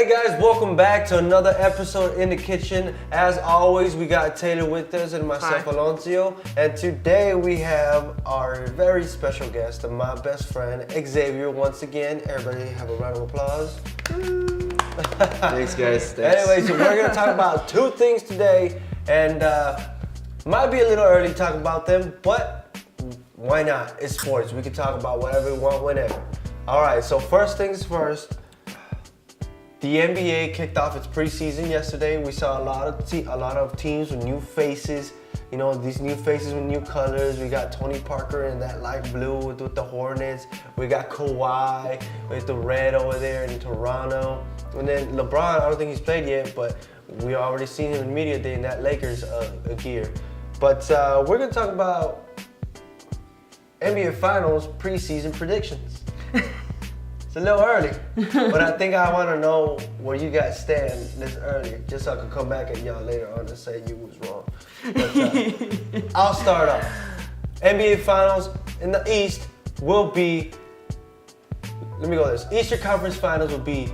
Hey guys, welcome back to another episode in the kitchen. As always, we got Taylor with us and myself, Alonsio. And today we have our very special guest, my best friend, Xavier, once again. Everybody have a round of applause. Thanks, guys. Thanks. Anyway, so we're going to talk about two things today. And might be a little early to talk about them, but why not? It's sports. We can talk about whatever we want, whenever. All right, so first things first. The NBA kicked off its preseason yesterday. We saw a lot of teams with new faces. You know, these new faces with new colors. We got Tony Parker in that light blue with the Hornets. We got Kawhi with the red over there in Toronto. And then LeBron, I don't think he's played yet, but we already seen him in media day in that Lakers gear. But we're gonna talk about NBA Finals preseason predictions. It's a little early, but I think I want to know where you guys stand this early, just so I can come back at y'all later on and say you was wrong. But, I'll start off. NBA Finals in the East will be, let me go this. Eastern Conference Finals will be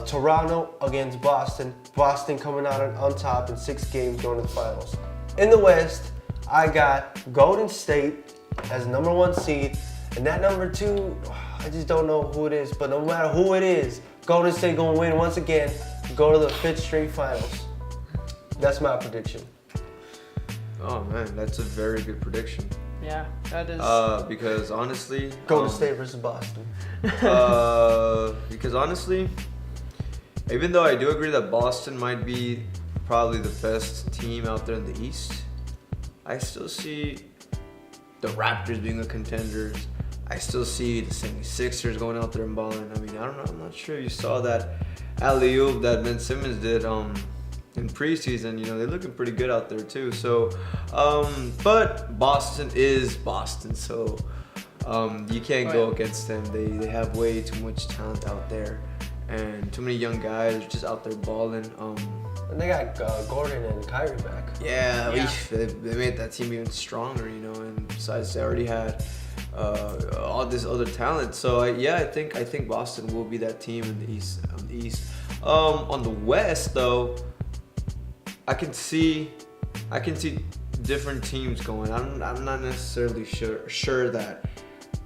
Toronto against Boston. Boston coming out on top in 6 games going to the finals. In the West, I got Golden State as number 1 seed, and that number 2, I just don't know who it is, but no matter who it is, Golden State gonna win once again, go to the 5th straight finals. That's my prediction. Oh man, that's a very good prediction. Yeah, that is. Because honestly, Golden State versus Boston. Because honestly, even though I do agree that Boston might be probably the best team out there in the East, I still see the Raptors being a contender. I still see the 76ers going out there and balling. I mean, I don't know. I'm not sure you saw that alley-oop that Ben Simmons did in preseason. You know, they're looking pretty good out there too. So, but Boston is Boston, so you can't go against them. They have way too much talent out there, and too many young guys just out there balling. And they got Gordon and Kyrie back. Yeah. They made that team even stronger. You know, and besides they already had all this other talent. So I think Boston will be that team in the East. On the West though, I can see different teams going. I'm not necessarily sure that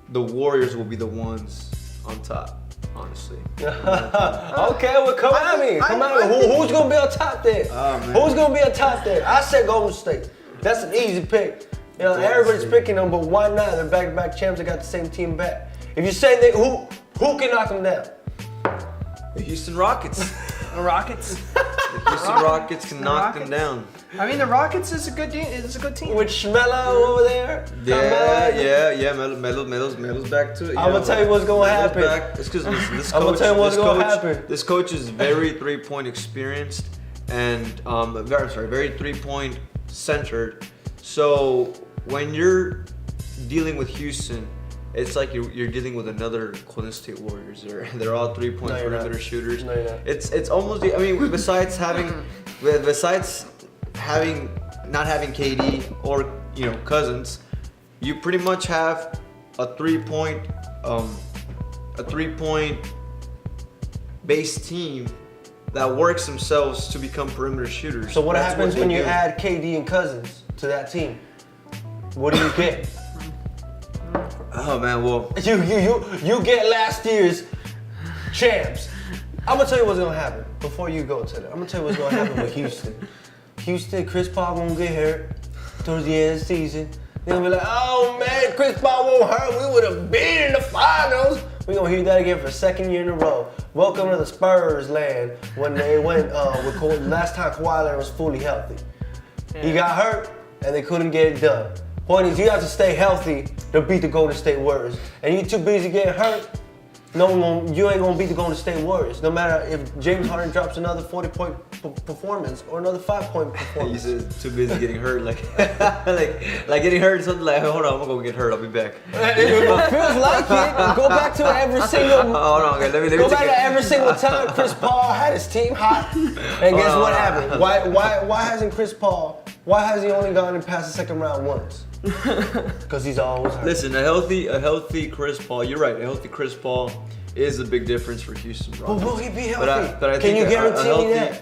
the Warriors will be the ones on top. Honestly. Okay, well come at me. Who's gonna be on top there? Who's gonna be on top there? I said Golden State. That's an easy pick. You know, everybody's picking them, but why not? They're back-to-back champs. They got the same team back. If you say who can knock them down? The Houston Rockets. The Rockets. The Houston Rockets can knock them down. I mean, the Rockets is a good team. It's a good team. With Schmella over there. Yeah. Melo's back to it. I'm gonna tell you what's gonna happen. It's because This coach is very 3-point experienced and very 3-point centered. So when you're dealing with Houston, it's like you're dealing with another Golden State Warriors. They're all 3-point perimeter shooters. No, you're not. It's almost. I mean, besides not having KD or Cousins, you pretty much have a 3-point base team that works themselves to become perimeter shooters. So what happens when you add KD and Cousins to that team? What do you get? Oh man, well you get last year's champs. I'm gonna tell you what's gonna happen before you go to that. I'm gonna tell you what's gonna happen with Houston. Houston, Chris Paul gonna get hurt towards the end of the season. They're gonna be like, oh man, Chris Paul won't hurt. We would have been in the finals. We're gonna hear that again for the 2nd year in a row. Welcome to the Spurs land when they went with last time Kawhi Leonard was fully healthy. He got hurt and they couldn't get it done. Point is, you have to stay healthy to beat the Golden State Warriors. And you too busy getting hurt, you ain't gonna beat the Golden State Warriors. No matter if James Harden drops another 40-point performance or another 5-point performance. You said too busy getting hurt, like getting hurt. Something like, hold on, I'm gonna go get hurt. I'll be back. It feels like it. Go back to every single. Hold on, okay, let me go back to every single time Chris Paul had his team hot. And guess what happened? Why hasn't Chris Paul? Why has he only gone and passed the 2nd round once? Because he's always hurt. Listen, a healthy Chris Paul. You're right. A healthy Chris Paul is a big difference for Houston But Rockets. will he be healthy? But I Can think you a guarantee healthy, me that?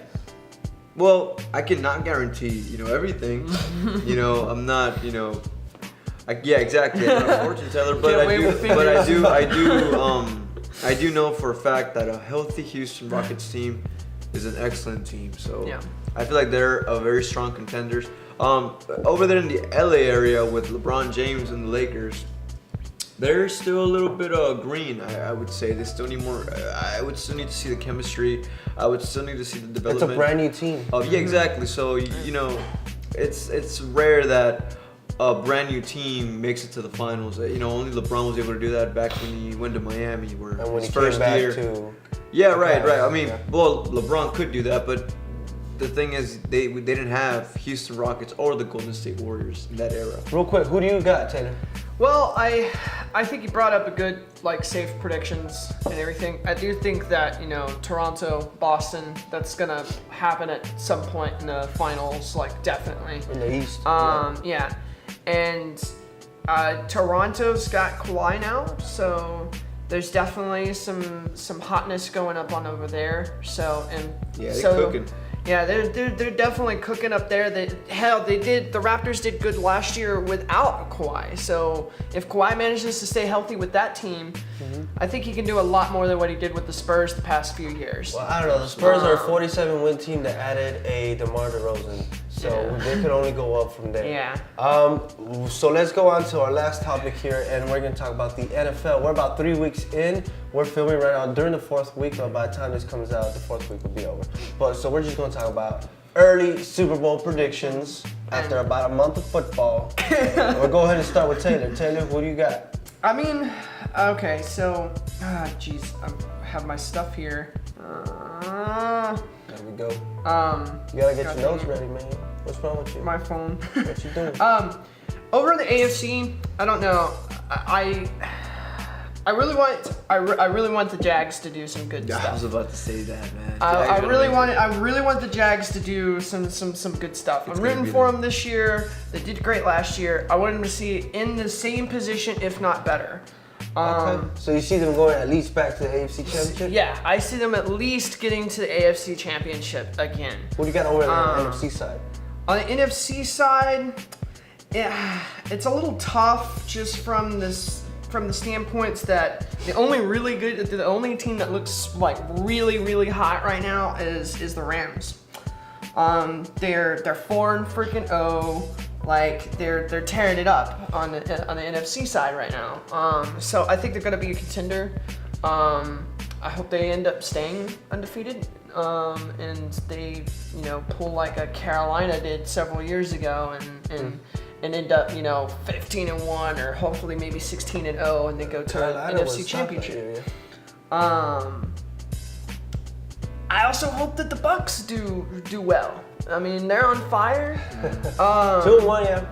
Well, I cannot guarantee, everything. I'm not, yeah, exactly. I'm not a fortune teller, but Can't wave the I do know for a fact that a healthy Houston Rockets team is an excellent team. So Yeah. I feel like they're a very strong contenders. Over there in the LA area with LeBron James and the Lakers, they're still a little bit green. I would say they still need more. I would still need to see the chemistry. I would still need to see the It's development. a brand new team. Yeah, exactly. So it's rare that a brand new team makes it to the finals. Only LeBron was able to do that back when he went to Miami, where And when his he first came back year. to Yeah, right. I mean, Yeah. well, LeBron could do that, but the thing is, they didn't have Houston Rockets or the Golden State Warriors in that era. Real quick, who do you got, Taylor? Well, I think you brought up a good, safe predictions and everything. I do think that, Toronto, Boston, that's going to happen at some point in the finals, definitely. In the East. Yeah. And Toronto's got Kawhi now, so there's definitely some hotness going up on over there. So, and Yeah, they're so, cooking. Yeah, they're definitely cooking up there. The Raptors did good last year without Kawhi. So if Kawhi manages to stay healthy with that team, I think he can do a lot more than what he did with the Spurs the past few years. Well, I don't know. The Spurs are a 47-win team that added a DeMar DeRozan, so they could only go up from there. Yeah. So let's go on to our last topic here, and we're going to talk about the NFL. We're about 3 weeks in. We're filming right now during the fourth week, but by the time this comes out, the fourth week will be over. So we're just going to talk about early Super Bowl predictions after about a month of football. We'll go ahead and start with Taylor. Taylor, who do you got? I mean, okay, so, jeez, I have my stuff here. There we go. You gotta get God your notes dang it. ready, man. What's wrong with you? My phone. What you doing? Over in the AFC, I don't know. I really want the Jags to do some good I was stuff. about to say that, man. I really want the Jags to do some good stuff. I'm rooting for them this year. They did great last year. I want them to see it in the same position, if not better. Okay. So you see them going at least back to the AFC Championship? Yeah, I see them at least getting to the AFC Championship again. What do you got over on the NFC side? On the NFC side, yeah, it's a little tough just from the standpoints that the only team that looks like really hot right now is the Rams. They're 4-0. They're tearing it up on the NFC side right now. So I think they're gonna be a contender. I hope they end up staying undefeated. And they, pull like a Carolina did several years ago and end up, 15-1 or hopefully maybe 16-0 and they go to an NFC Championship. I also hope that the Bucks do well. I mean, they're on fire. 2-1, yeah.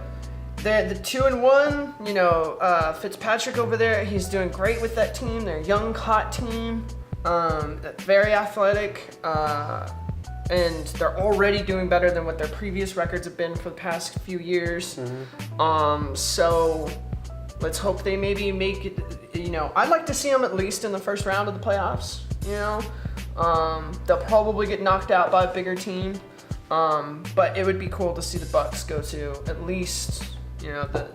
They're the 2-1. Fitzpatrick over there, he's doing great with that team. They're a young, hot team. Very athletic. And they're already doing better than what their previous records have been for the past few years. So let's hope they maybe make it. I'd like to see them at least in the first round of the playoffs. They'll probably get knocked out by a bigger team. But it would be cool to see the Bucks go to at least, go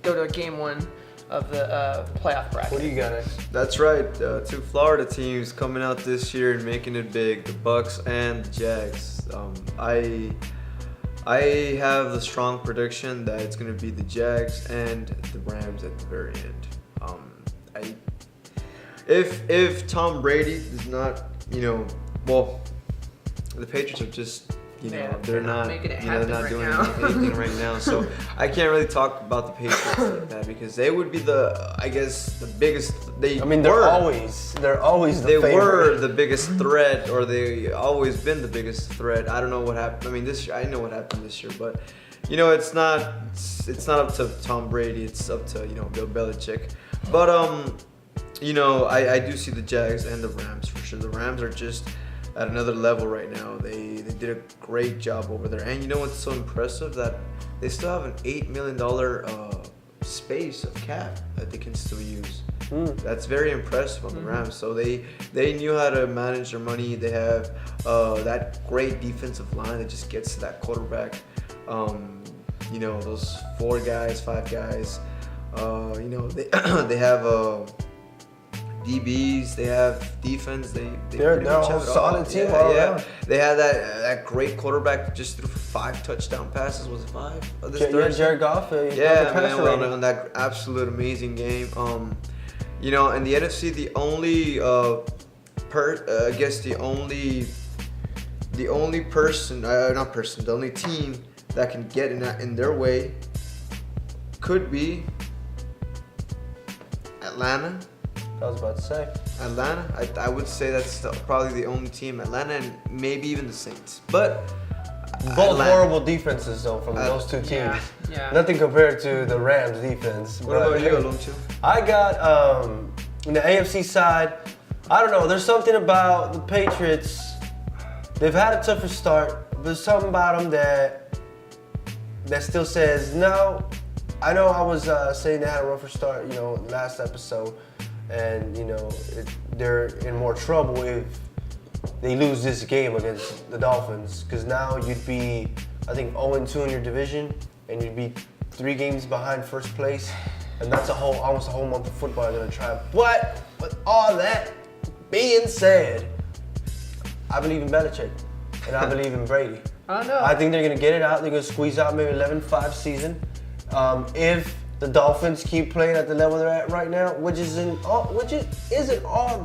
to a game one of the playoff bracket. What do you got, X? That's right. Two Florida teams coming out this year and making it big: the Bucks and the Jags. I have the strong prediction that it's going to be the Jags and the Rams at the very end. If Tom Brady is not, the Patriots are just. They're not making it they're happen not right doing now. anything right now. So I can't really talk about the Patriots like that because they would be the biggest. They're always the They favorite. were the biggest threat, or they always been the biggest threat. I don't know what happened. I mean, this year I know what happened this year, but it's not up to Tom Brady. It's up to Bill Belichick. But I do see the Jags and the Rams for sure. The Rams are just at another level right now. They did a great job over there. And what's so impressive? That they still have an $8 million space of cap that they can still use. That's very impressive on the Rams. So they knew how to manage their money. They have that great defensive line that just gets to that quarterback. Those 4 guys, 5 guys. They have DBs, they have defense. They're a whole solid team all around. They had that great quarterback that just threw for 5 touchdown passes. Was it 5? Jared Goff. On that absolute amazing game. In the NFC, the only the only team that can get in their way could be Atlanta. I was about to say. Atlanta, I would say that's probably the only team. Atlanta and maybe even the Saints. But both horrible defenses though from those two teams. Yeah. Nothing compared to the Rams defense. What about you, Alonsio? I got in the AFC side. I don't know. There's something about the Patriots. They've had a tougher start, but there's something about them that still says no. I know I was saying they had a rougher start, last episode. And they're in more trouble if they lose this game against the Dolphins, because now you'd be, I think, 0-2 in your division, and you'd be 3 games behind first place, and that's almost a whole month of football they're gonna try. But with all that being said, I believe in Belichick, and I believe in Brady. I know. I think they're gonna get it out. They're gonna squeeze out maybe 11-5 season. If the Dolphins keep playing at the level they're at right now, which isn't all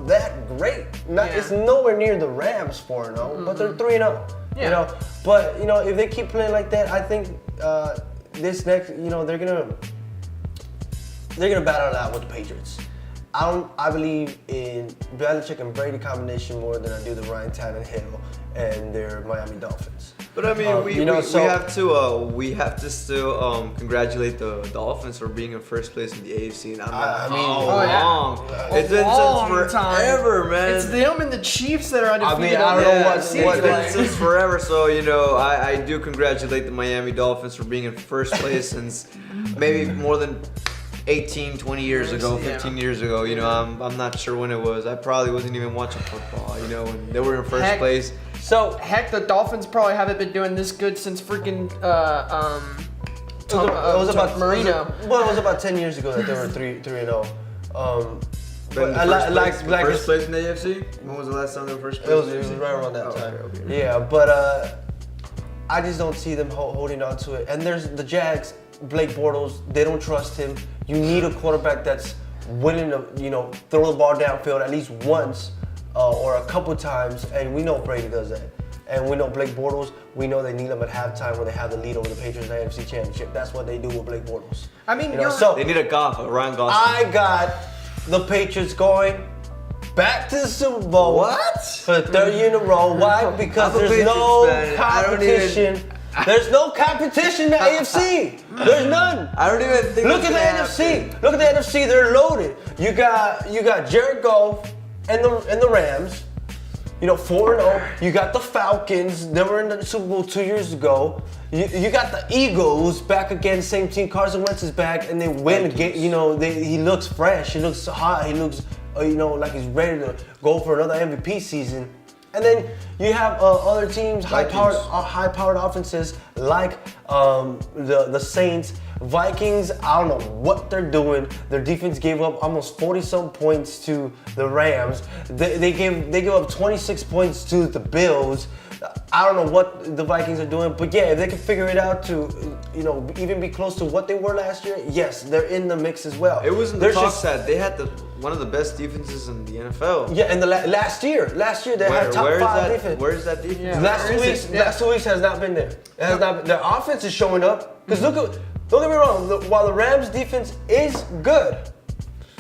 that great. It's nowhere near the Rams 4-0, but they're 3-0. Yeah. But if they keep playing like that, I think this next, they're gonna battle it out with the Patriots. I believe in Belichick and Brady combination more than I do the Ryan Tannehill and their Miami Dolphins. But I mean, we have to still congratulate the Dolphins for being in first place in the AFC. And it's been since forever, man. It's them and the Chiefs that are undefeated. I don't know what it's been since forever. So I do congratulate the Miami Dolphins for being in first place since maybe more than 18, 20 years ago, 15 years ago. I'm not sure when it was. I probably wasn't even watching football. When they were in first place. So heck, the Dolphins probably haven't been doing this good since freaking It was Marino. It was about 10 years ago that they were 3-0. But first place in the AFC? When was the last time they were first place? It was right around that time. Okay. Yeah, but I just don't see them holding on to it. And there's the Jags, Blake Bortles. They don't trust him. You need a quarterback that's willing to, throw the ball downfield at least once. Or a couple times, and we know Brady does that. And we know Blake Bortles, we know they need him at halftime when they have the lead over the Patriots in the AFC Championship. That's what they do with Blake Bortles. I mean, so they need a Ryan Gosling. I got the Patriots going back to the Super Bowl. What? For the 3rd year in a row. Why? Because there's no competition. There's no competition in the AFC. There's none. I don't even think. Look at the NFC. Look at the NFC. They're loaded. You got Jared Goff and the Rams, 4-0. You got the Falcons. They were in the Super Bowl 2 years ago. You got the Eagles back again, same team. Carson Wentz is back, and they win again. He looks fresh. He looks hot. He looks, like he's ready to go for another MVP season. And then you have other teams, high-powered offenses like the Saints. Vikings, I don't know what they're doing. Their defense gave up almost 40-some points to the Rams. They gave up 26 points to the Bills. I don't know what the Vikings are doing, but yeah, if they can figure it out to, even be close to what they were last year, yes, they're in the mix as well. It wasn't the talk that they had one of the best defenses in the NFL. Yeah, and last year they had top 5 defense. Where is that defense? Yeah, last 2 weeks has not been there. It has not been. Their offense is showing up. Because don't get me wrong, while the Rams defense is good,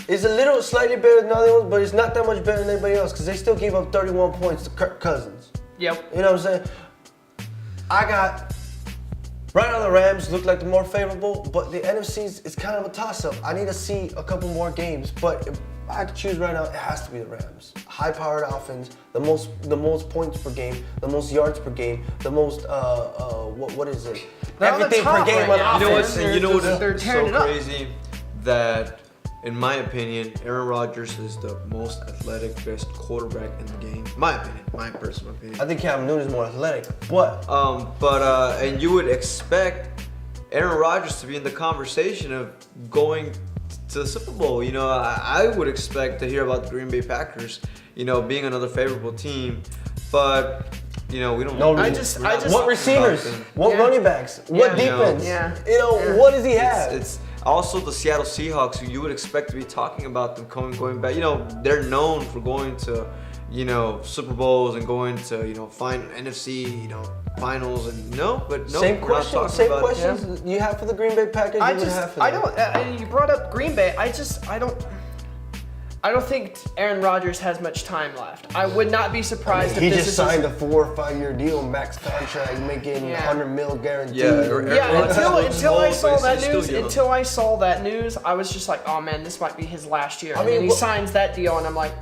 it's a little slightly better than other ones, but it's not that much better than anybody else because they still gave up 31 points to Kirk Cousins. Yep. You know what I'm saying? I got right now the Rams look like the more favorable, but the NFC is kind of a toss-up. I need to see a couple more games, but if I had to choose right now, it has to be the Rams. High-powered offense, the most points per game, the most yards per game, the most what is it? They're everything per game on offense. They're so crazy that in my opinion, Aaron Rodgers is the most athletic, best quarterback in the game. My opinion, my personal opinion. I think Cam Newton is more athletic, but and you would expect Aaron Rodgers to be in the conversation of going to the Super Bowl. You know, I would expect to hear about the Green Bay Packers, you know, being another favorable team, but you know, we don't know. What receivers? What running backs? What defense? You know, what does he have? It's also the Seattle Seahawks, who you would expect to be talking about them going back. You know, they're known for going to, you know, Super Bowls and going to, you know, NFC, you know, finals, and Same questions you have for the Green Bay Packers. You brought up Green Bay. I don't think Aaron Rodgers has much time left. I would not be surprised if he this just signed a 4 or 5 year deal, max contract, making $100 million guaranteed. Until I saw that news, I was just like, oh man, this might be his last year. And then he signs that deal, and I'm like,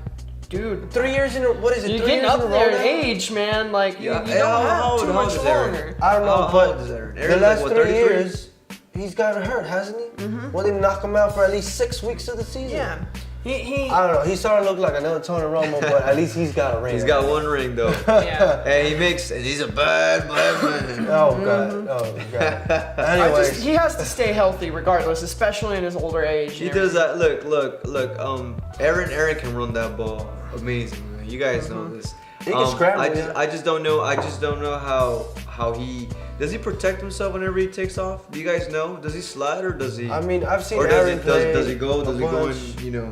dude, 3 years in a what is it? You're 3 getting years up in a there row in now? age, man. Like you don't have too much longer. I don't know, but the last 3 33? years, he's gotten hurt, hasn't he? Mm-hmm. Well, they knock him out for at least 6 weeks of the season. Yeah. He I don't know. He's starting to look like another Tony Romo, but at least he's got a ring. He's got one ring though. Yeah. And he's a bad man. Oh god. Oh god. Anyways, he has to stay healthy regardless, especially in his older age. He does that. Look. Aaron can run that ball. Amazing, man. You guys know this. He can scramble. I just don't know how he does he protect himself whenever he takes off? Do you guys know? Does he slide or does he? I mean, I've seen or Aaron play. Does he go and, you know?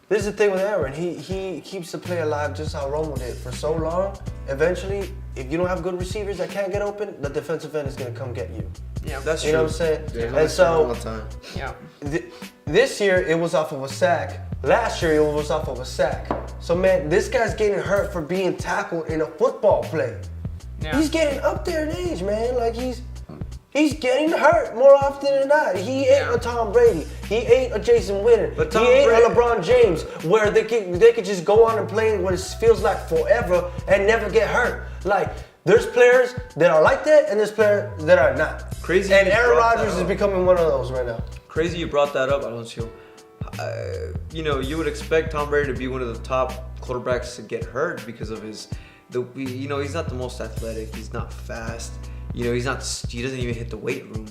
This is the thing with Aaron. He keeps the play alive just how Romo did for so long. Eventually, if you don't have good receivers that can't get open, the defensive end is gonna come get you. Yeah, that's true. You know what I'm saying? Yeah, and so, yeah. This year it was off of a sack. Last year it was off of a sack. So man, this guy's getting hurt for being tackled in a football play. Yeah. He's getting up there in age, man. Like he's getting hurt more often than not. He ain't a Tom Brady. He ain't a Jason Witten. But he ain't a LeBron James, where they could just go on and play what it feels like forever and never get hurt. Like there's players that are like that, and there's players that are not. Crazy. And Aaron Rodgers is becoming one of those right now. Crazy you brought that up, Alonsio. You know, you would expect Tom Brady to be one of the top quarterbacks to get hurt because of he's not the most athletic. He's not fast. You know, he doesn't even hit the weight room.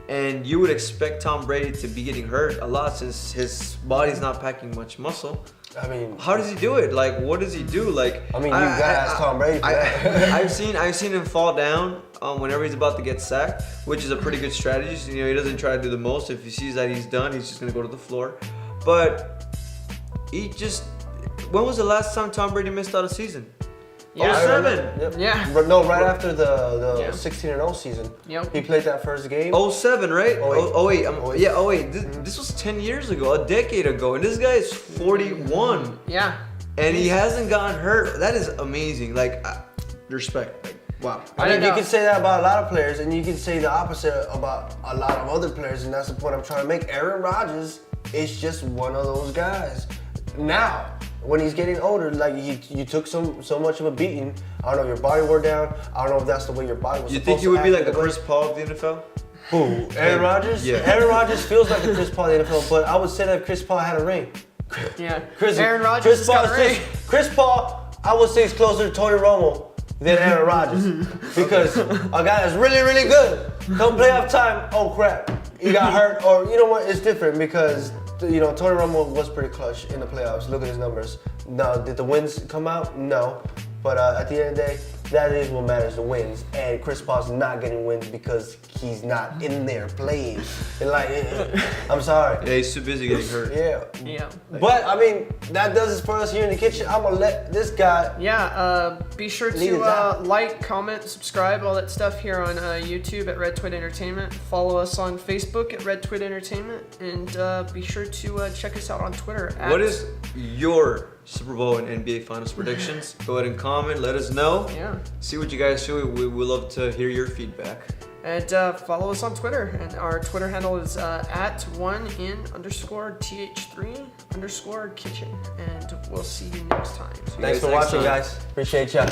And you would expect Tom Brady to be getting hurt a lot since his body's not packing much muscle. I mean, how does he do it? Like, what does he do? Like, I mean, you gotta ask Tom Brady for that. I've seen him fall down whenever he's about to get sacked, which is a pretty good strategy. So, you know, he doesn't try to do the most. If he sees that he's done, he's just gonna go to the floor. But when was the last time Tom Brady missed out a season? Yeah, 07. Yep. Yeah. But no, right after the 16-0 season. Yep. He played that first game. 07, right? 08. 08. This was 10 years ago, a decade ago, and this guy is 41. Yeah. And he hasn't gotten hurt. That is amazing. Like, respect. Like, wow. I mean, you can say that about a lot of players, and you can say the opposite about a lot of other players, and that's the point I'm trying to make. Aaron Rodgers is just one of those guys. Now, when he's getting older, like you took so much of a beating. I don't know, your body wore down. I don't know if that's the way your body was. You supposed think he to would be act like the Chris Paul of the NFL? Who? Aaron Rodgers? Yeah. Aaron Rodgers feels like the Chris Paul of the NFL, but I would say that if Chris Paul had a ring. Yeah. Aaron Rodgers has got a ring. Chris Paul, I would say, is closer to Tony Romo than Aaron Rodgers, because a guy that's really, really good, come playoff time, oh crap, he got hurt, or you know what? It's different because. You know, Tony Romo was pretty clutch in the playoffs. Look at his numbers. Now, did the wins come out? No. But at the end of the day, that is what matters, the wins. And Chris Paul's not getting wins because he's not in there playing. And like, I'm sorry. Yeah, he's too busy getting hurt. Yeah. But, I mean, that does it for us here in the kitchen. I'm going to let this guy... Yeah, be sure to like, comment, subscribe, all that stuff here on YouTube at Red Twit Entertainment. Follow us on Facebook at Red Twit Entertainment. And be sure to check us out on Twitter. What is your Super Bowl and NBA Finals predictions? Go ahead and comment. Let us know. Yeah. See what you guys do. We would love to hear your feedback. And follow us on Twitter. And our Twitter handle is @1in_th3_kitchen. And we'll see you next time. Thanks for watching, guys. Appreciate ya.